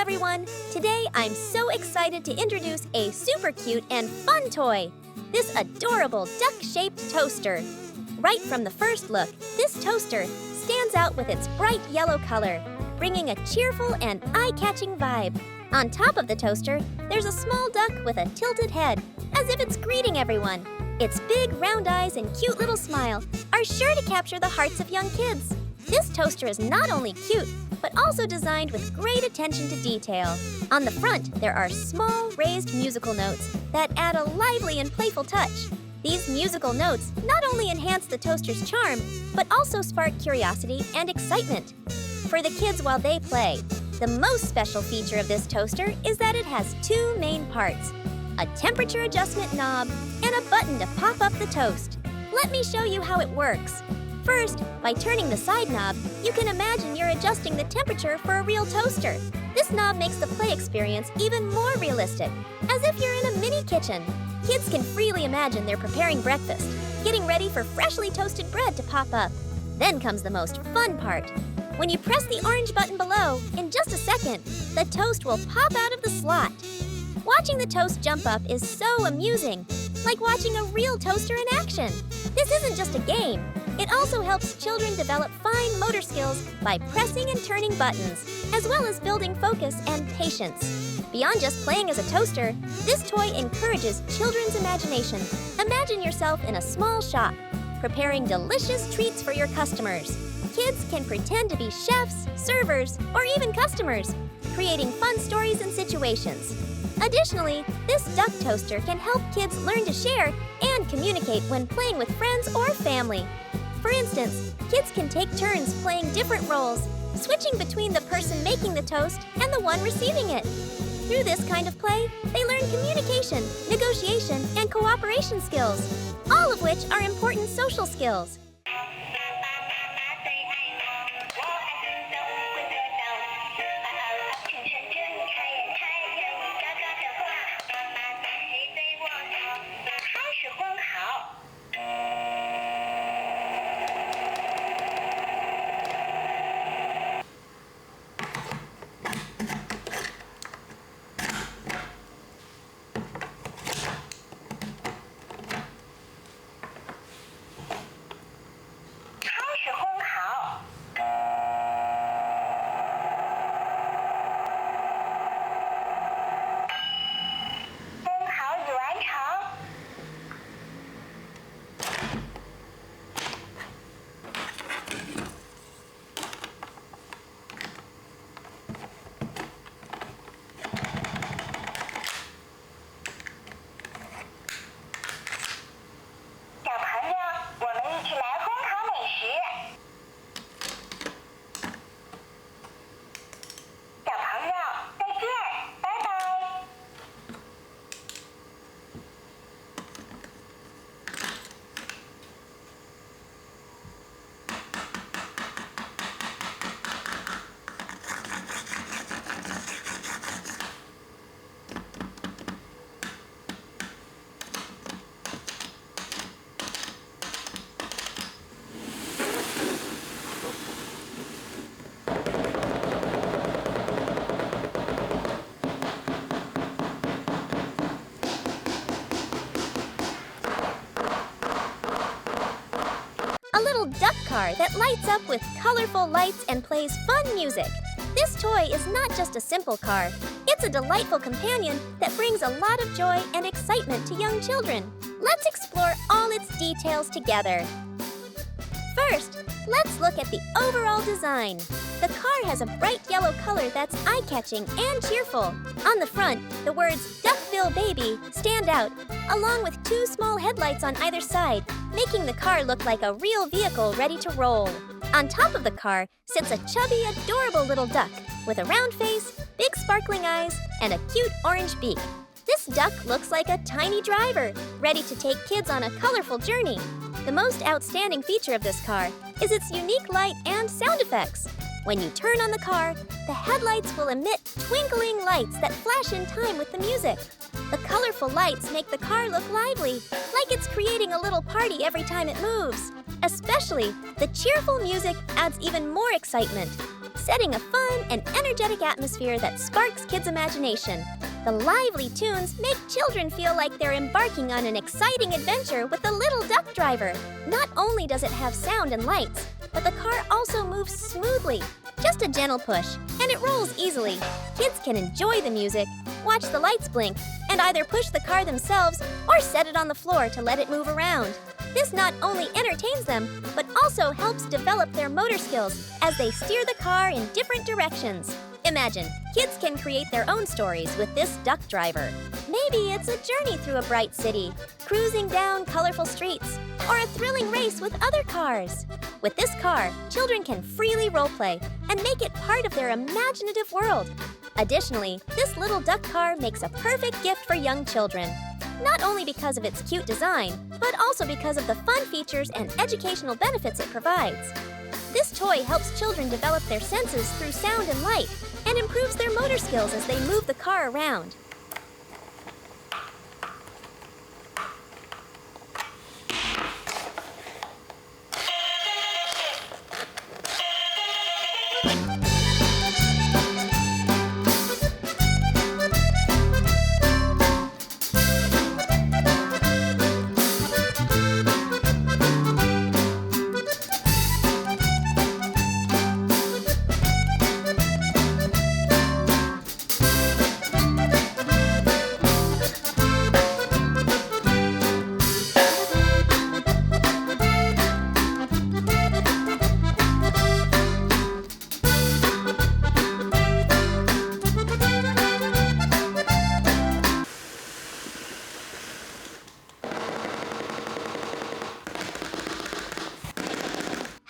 everyone! Today I'm so excited to introduce a super cute and fun toy! This adorable duck-shaped toaster. Right from the first look, this toaster stands out with its bright yellow color, bringing a cheerful and eye-catching vibe. On top of the toaster, there's a small duck with a tilted head, as if it's greeting everyone. Its big round eyes and cute little smile are sure to capture the hearts of young kids. This toaster is not only cute, but also designed with great attention to detail. On the front, there are small, raised musical notes that add a lively and playful touch. These musical notes not only enhance the toaster's charm, but also spark curiosity and excitement for the kids while they play. The most special feature of this toaster is that it has two main parts: a temperature adjustment knob and a button to pop up the toast. Let me show you how it works. First, by turning the side knob, you can imagine you're adjusting the temperature for a real toaster. This knob makes the play experience even more realistic, as if you're in a mini kitchen. Kids can freely imagine they're preparing breakfast, getting ready for freshly toasted bread to pop up. Then comes the most fun part. When you press the orange button below, in just a second, the toast will pop out of the slot. Watching the toast jump up is so amusing, like watching a real toaster in action. This isn't just a game. It also helps children develop fine motor skills by pressing and turning buttons, as well as building focus and patience. Beyond just playing as a toaster, this toy encourages children's imagination. Imagine yourself in a small shop, preparing delicious treats for your customers. Kids can pretend to be chefs, servers, or even customers, creating fun stories and situations. Additionally, this duck toaster can help kids learn to share and communicate when playing with friends or family. For instance, kids can take turns playing different roles, switching between the person making the toast and the one receiving it. Through this kind of play, they learn communication, negotiation, and cooperation skills, all of which are important social skills. A little duck car that lights up with colorful lights and plays fun music. This toy is not just a simple car. It's a delightful companion that brings a lot of joy and excitement to young children. Let's explore all its details together. First, let's look at the overall design. The car has a bright yellow color that's eye-catching and cheerful. On the front, the words "Duckville Baby" stand out, along with two small headlights on either side, making the car look like a real vehicle ready to roll. On top of the car sits a chubby, adorable little duck with a round face, big sparkling eyes, and a cute orange beak. This duck looks like a tiny driver, ready to take kids on a colorful journey. The most outstanding feature of this car is its unique light and sound effects. When you turn on the car, the headlights will emit twinkling lights that flash in time with the music. The colorful lights make the car look lively, like it's creating a little party every time it moves. Especially, the cheerful music adds even more excitement. setting a fun and energetic atmosphere that sparks kids' imagination. The lively tunes make children feel like they're embarking on an exciting adventure with the little duck driver. Not only does it have sound and lights, but the car also moves smoothly. Just a gentle push, and it rolls easily. Kids can enjoy the music, watch the lights blink, and either push the car themselves or set it on the floor to let it move around. This not only entertains them, but also helps develop their motor skills as they steer the car in different directions. Imagine, kids can create their own stories with this duck driver. Maybe it's a journey through a bright city, cruising down colorful streets, or a thrilling race with other cars. With this car, children can freely roleplay and make it part of their imaginative world. Additionally, this little duck car makes a perfect gift for young children. Not only because of its cute design, but also because of the fun features and educational benefits it provides. This toy helps children develop their senses through sound and light, and improves their motor skills as they move the car around.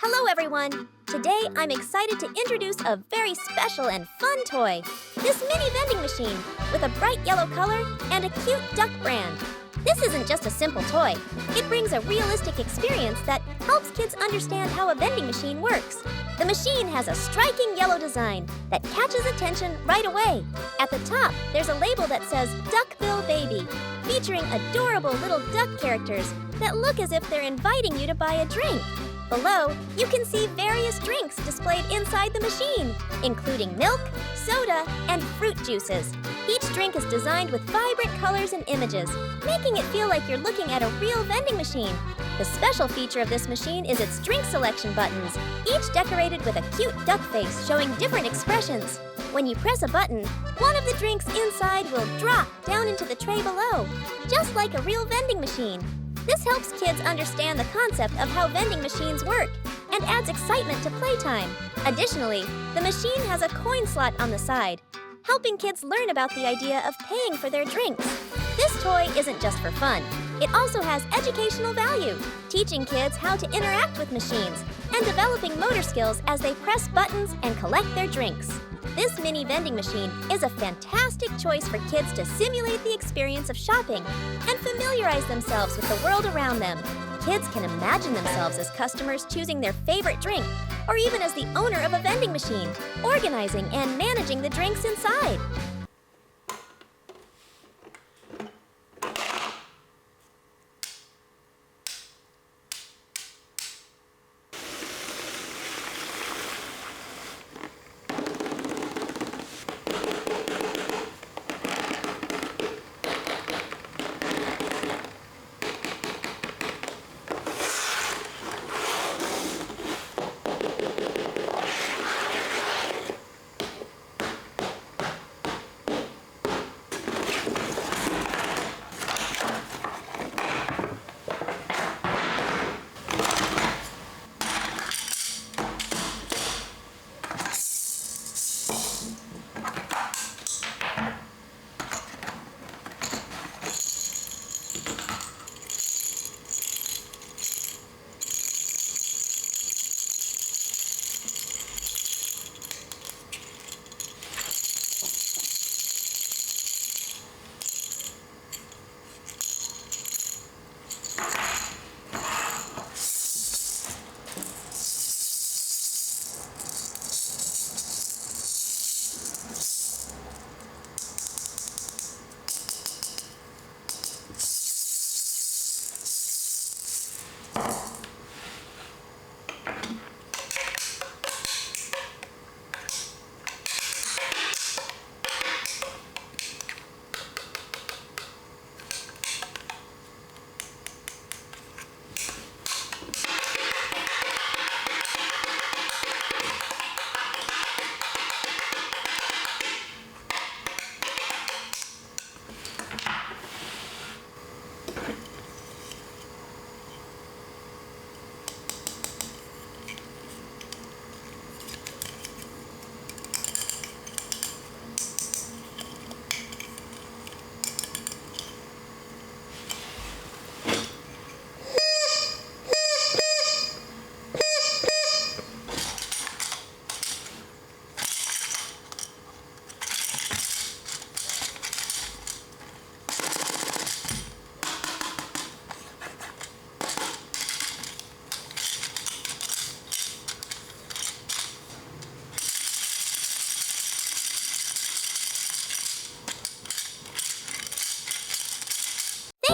Hello everyone! Today I'm excited to introduce a very special and fun toy. This mini vending machine with a bright yellow color and a cute duck brand. This isn't just a simple toy. It brings a realistic experience that helps kids understand how a vending machine works. The machine has a striking yellow design that catches attention right away. At the top, there's a label that says Duckbill Baby, featuring adorable little duck characters that look as if they're inviting you to buy a drink. Below, you can see various drinks displayed inside the machine, including milk, soda, and fruit juices. Each drink is designed with vibrant colors and images, making it feel like you're looking at a real vending machine. The special feature of this machine is its drink selection buttons, each decorated with a cute duck face showing different expressions. When you press a button, one of the drinks inside will drop down into the tray below, just like a real vending machine. This helps kids understand the concept of how vending machines work and adds excitement to playtime. Additionally, the machine has a coin slot on the side, helping kids learn about the idea of paying for their drinks. This toy isn't just for fun. It also has educational value, teaching kids how to interact with machines and developing motor skills as they press buttons and collect their drinks. This mini vending machine is a fantastic choice for kids to simulate the experience of shopping and familiarize themselves with the world around them. Kids can imagine themselves as customers choosing their favorite drink, or even as the owner of a vending machine, organizing and managing the drinks inside.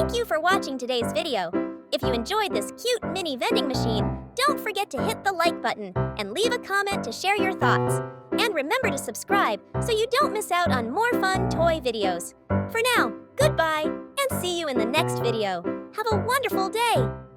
Thank you for watching today's video. If you enjoyed this cute mini vending machine, don't forget to hit the like button and leave a comment to share your thoughts. And remember to subscribe so you don't miss out on more fun toy videos. For now, goodbye and see you in the next video. Have a wonderful day!